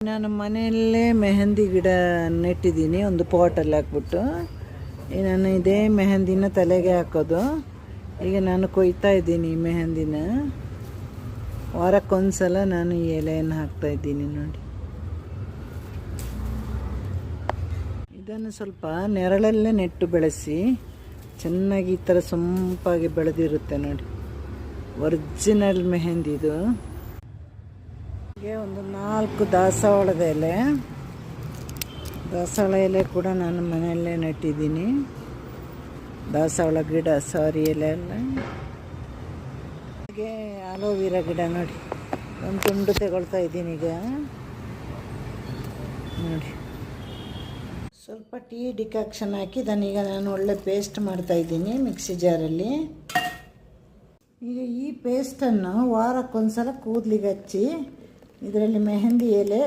ನಾನು ಮನೆಯಲ್ಲೇ ಮೆಹಂದಿ ಗಿಡ ನೆಟ್ಟಿದ್ದೀನಿ, ಒಂದು ಪಾಟಲ್ಲಿ ಹಾಕ್ಬಿಟ್ಟು. ನಾನು ಇದೇ ಮೆಹಂದಿನ ತಲೆಗೆ ಹಾಕೋದು. ಈಗ ನಾನು ಕೊಯ್ತಾ ಇದ್ದೀನಿ ಮೆಹಂದಿನ. ವಾರಕ್ಕೊಂದ್ಸಲ ನಾನು ಈ ಎಲೆಯನ್ನು ಹಾಕ್ತಾ ಇದ್ದೀನಿ ನೋಡಿ. ಇದನ್ನು ಸ್ವಲ್ಪ ನೆರಳಲ್ಲೇ ನೆಟ್ಟು ಬೆಳೆಸಿ ಚೆನ್ನಾಗಿ ಈ ಥರ ಸೊಂಪಾಗಿ ಬೆಳೆದಿರುತ್ತೆ ನೋಡಿ. ಒರಿಜಿನಲ್ ಮೆಹಂದಿ ಇದು. ಹೀಗೆ ಒಂದು 4 ದಾಸವಾಳದ ಎಲೆ, ದಾಸವಾಳ ಎಲೆ ಕೂಡ ನಾನು ಮನೆಯಲ್ಲೇ ನೆಟ್ಟಿದ್ದೀನಿ. ದಾಸವಾಳ ಗಿಡ, ಎಲೆ ಅಲ್ಲ. ಹಾಗೆ ಆಲೋವೆರಾ ಗಿಡ ನೋಡಿ, ಒಂದು ತುಂಡು ತಗೊಳ್ತಾ ಇದ್ದೀನಿ ಈಗ ನೋಡಿ. ಸ್ವಲ್ಪ ಟೀ ಡಿಕಾಕ್ಷನ್ ಹಾಕಿ ಇದನ್ನೀಗ ನಾನು ಒಳ್ಳೆ ಪೇಸ್ಟ್ ಮಾಡ್ತಾಯಿದ್ದೀನಿ ಮಿಕ್ಸಿ ಜಾರಲ್ಲಿ. ಈಗ ಈ ಪೇಸ್ಟನ್ನು ವಾರಕ್ಕೊಂದ್ಸಲ ಕೂದಲಿಗೆ ಹಚ್ಚಿ ಇದರಲ್ಲಿ ಮೆಹಂದಿ ಎಲೆ